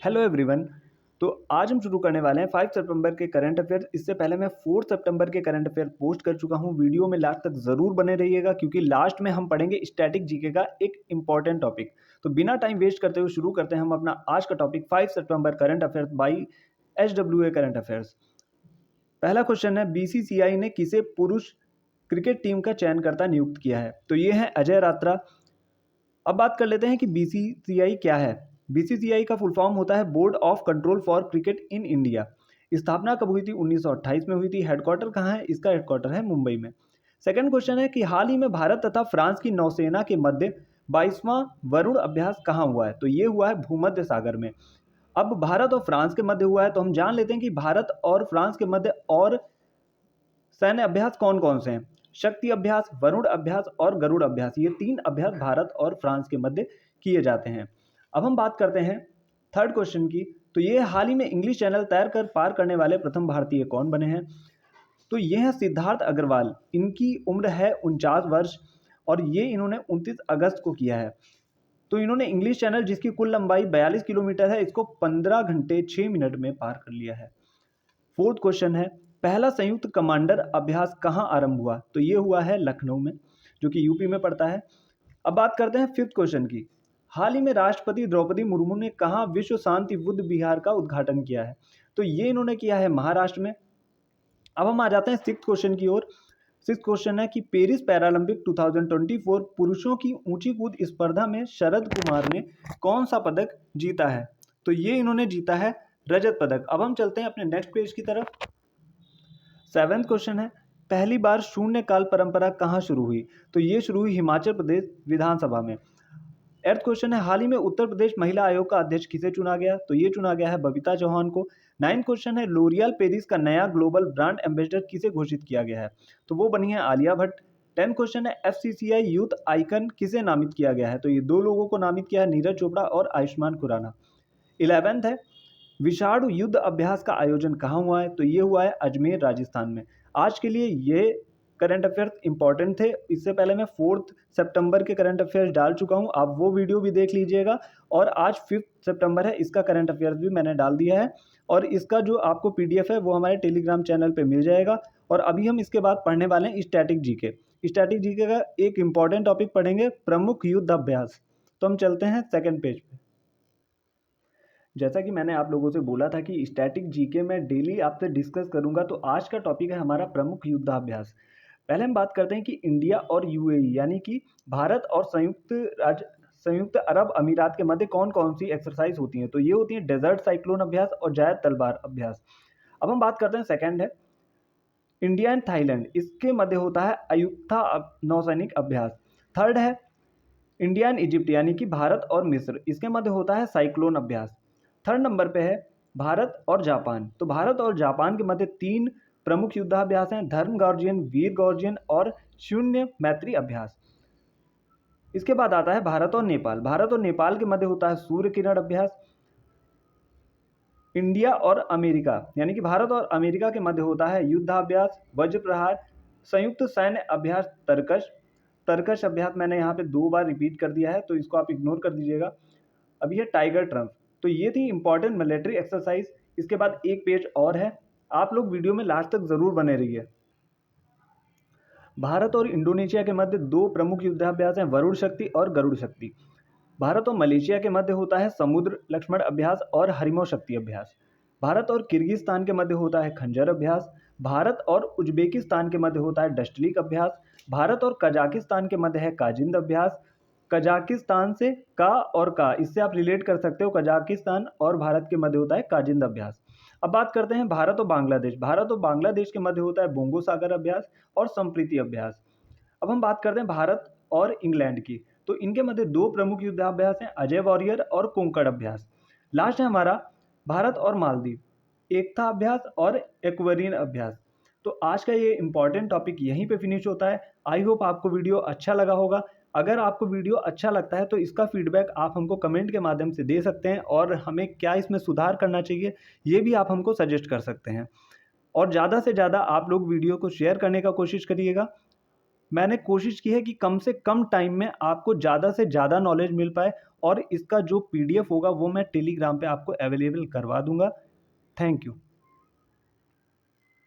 Hello everyone. तो आज हम शुरू करने वाले हैं 5 सितंबर के करंट अफेयर्स। इससे पहले मैं 4 सितंबर के करंट अफेयर पोस्ट कर चुका हूं। वीडियो में लास्ट तक ज़रूर बने रहिएगा क्योंकि लास्ट में हम पढ़ेंगे स्टैटिक जीके का एक इंपॉर्टेंट टॉपिक। तो बिना टाइम वेस्ट करते हुए शुरू करते हैं हम अपना आज का topic 5 September current affairs by SWA current affairs. पहला क्वेश्चन है, बीसीसीआई ने किसे पुरुष क्रिकेट टीम का चयनकर्ता नियुक्त किया है? तो ये है अजय रात्रा। अब बात कर लेते हैं कि बीसीसीआई क्या है। बीसीसीआई का फुल फॉर्म होता है board of control for cricket in India. स्थापना कब हुई थी? 1928 में हुई थी। हेडक्वार्टर कहाँ है? इसका हेडक्वार्टर है मुंबई में। सेकंड क्वेश्चन है कि हाल ही में भारत तथा फ्रांस की नौसेना के मध्य 22वां वरुण अभ्यास कहाँ हुआ है? तो ये हुआ है भूमध्य सागर में। अब भारत और फ्रांस के मध्य हुआ है तो हम जान लेते हैं कि भारत और फ्रांस के मध्य और सैन्य अभ्यास कौन कौन से हैं? शक्ति अभ्यास, वरुण अभ्यास और गरुड़ अभ्यास। ये 3 अभ्यास भारत और फ्रांस के मध्य किए जाते हैं। अब हम बात करते हैं थर्ड क्वेश्चन की। तो ये हाल ही में इंग्लिश चैनल तैर कर पार करने वाले प्रथम भारतीय कौन बने हैं? तो ये है सिद्धार्थ अग्रवाल। इनकी उम्र है 49 वर्ष और ये इन्होंने 29 अगस्त को किया है। तो इन्होंने इंग्लिश चैनल, जिसकी कुल लंबाई 42 किलोमीटर है, इसको 15 घंटे 6 मिनट में पार कर लिया है। फोर्थ क्वेश्चन है, पहला संयुक्त कमांडर अभ्यास कहाँ आरंभ हुआ? तो ये हुआ है लखनऊ में, जो कि यूपी में पड़ता है। अब बात करते हैं फिफ्थ क्वेश्चन की। हाल ही में राष्ट्रपति द्रौपदी मुर्मू ने कहाँ विश्व शांति बुद्ध विहार का उद्घाटन किया है? तो ये इन्होंने किया है महाराष्ट्र में। अब हम आ जाते हैं सिक्स्थ क्वेश्चन की ओर। सिक्स्थ क्वेश्चन है कि पेरिस पैरालंपिक 2024 पुरुषों की ऊंची कूद स्पर्धा में शरद कुमार ने कौन सा पदक जीता है? तो ये इन्होंने जीता है रजत पदक। अब हम चलते हैं अपने नेक्स्ट पेज की तरफ। सेवेंथ क्वेश्चन है, पहली बार शून्यकाल परंपरा कहाँ शुरू हुई? तो ये शुरू हुई हिमाचल प्रदेश विधानसभा में। एर्थ क्वेश्चन है, हाल ही में उत्तर प्रदेश महिला आयोग का अध्यक्ष किसे चुना गया? तो ये चुना गया है बबीता चौहान को। नाइन्थ क्वेश्चन है, लोरियल पेरिस का नया ग्लोबल ब्रांड एम्बेसडर किसे घोषित किया गया है? तो वो बनी है आलिया भट्ट। 10th क्वेश्चन है, FCCI यूथ आइकन किसे नामित किया गया है? तो ये 2 लोगों को नामित किया है, नीरज चोपड़ा और आयुष्मान खुराना। 11th है, विषाणु युद्ध अभ्यास का आयोजन कहाँ हुआ है? तो ये हुआ है अजमेर राजस्थान में। आज के लिए ये करंट अफेयर्स इंपॉर्टेंट थे। इससे पहले मैं 4 सितंबर के करंट अफेयर्स डाल चुका हूँ, आप वो वीडियो भी देख लीजिएगा। और आज 5 सितंबर है, इसका करंट अफेयर्स भी मैंने डाल दिया है और इसका जो आपको PDF है वो हमारे टेलीग्राम चैनल पे मिल जाएगा। और अभी हम इसके बाद पढ़ने वाले हैं स्टैटिक जीके। स्टैटिक जीके का एक इंपॉर्टेंट टॉपिक पढ़ेंगे, प्रमुख युद्ध अभ्यास। तो हम चलते हैं सेकेंड पेज पे। जैसा कि मैंने आप लोगों से बोला था कि स्टैटिक जीके में डेली आपसे डिस्कस करूंगा, तो आज का टॉपिक है हमारा प्रमुख युद्धाभ्यास। पहले हम बात करते हैं कि इंडिया और UAE यानी कि भारत और संयुक्त अरब अमीरात के मध्य कौन कौन सी एक्सरसाइज होती हैं? तो ये होती है डेजर्ट साइक्लोन अभ्यास और जायद तलवार अभ्यास। अब हम बात करते हैं सेकेंड है इंडिया एंड थाईलैंड, इसके मध्य होता है अयुत्था नौसैनिक अभ्यास। थर्ड है इंडिया एंड इजिप्ट यानी कि भारत और मिस्र, इसके मध्य होता है साइक्लोन अभ्यास। थर्ड नंबर पे है भारत और जापान। तो भारत और जापान के मध्य 3 प्रमुख युद्धाभ्यास हैं, धर्म गॉर्जियन, वीर गॉर्जियन और शून्य मैत्री अभ्यास। इसके बाद आता है भारत और नेपाल। भारत और नेपाल के मध्य होता है सूर्य किरण अभ्यास। इंडिया और अमेरिका यानी कि भारत और अमेरिका के मध्य होता है युद्धाभ्यास, वज्र प्रहार, संयुक्त सैन्य अभ्यास, तर्कश अभ्यास। मैंने यहाँ पे 2 बार रिपीट कर दिया है तो इसको आप इग्नोर कर दीजिएगा। अभी है टाइगर ट्रम्प। तो ये थी इंपॉर्टेंट मिलिट्री एक्सरसाइज। इसके बाद एक पेज और है, आप लोग वीडियो में लास्ट तक जरूर बने रहिए। भारत और इंडोनेशिया के मध्य 2 प्रमुख युद्धाभ्यास हैं, वरुण शक्ति और गरुड़ शक्ति। भारत और मलेशिया के मध्य होता है समुद्र लक्ष्मण अभ्यास और हरिमो शक्ति अभ्यास। भारत और किर्गिस्तान के मध्य होता है खंजर अभ्यास। भारत और उज्बेकिस्तान के मध्य होता है डस्टलिक अभ्यास। भारत और कजाकिस्तान के मध्य है काजिंद अभ्यास। कजाकिस्तान से का और का, इससे आप रिलेट कर सकते हो, कजाकिस्तान और भारत के मध्य होता है काजिंद अभ्यास। अब बात करते हैं भारत और बांग्लादेश। भारत और बांग्लादेश के मध्य होता है बोंगो सागर अभ्यास और संप्रीति अभ्यास। अब हम बात करते हैं भारत और इंग्लैंड की। तो इनके मध्य 2 प्रमुख युद्धाभ्यास हैं, अजय वॉरियर और कोंकण अभ्यास। लास्ट है हमारा भारत और मालदीव, एकता अभ्यास और एक्वेरियन अभ्यास। तो आज का ये इंपॉर्टेंट टॉपिक यहीं पे फिनिश होता है। आई होप आपको वीडियो अच्छा लगा होगा। अगर आपको वीडियो अच्छा लगता है तो इसका फीडबैक आप हमको कमेंट के माध्यम से दे सकते हैं और हमें क्या इसमें सुधार करना चाहिए ये भी आप हमको सजेस्ट कर सकते हैं। और ज़्यादा से ज़्यादा आप लोग वीडियो को शेयर करने का कोशिश करिएगा। मैंने कोशिश की है कि कम से कम टाइम में आपको ज़्यादा से ज़्यादा नॉलेज मिल पाए और इसका जो पीडीएफ होगा वो मैं टेलीग्राम पे आपको अवेलेबल करवा दूँगा। Thank you.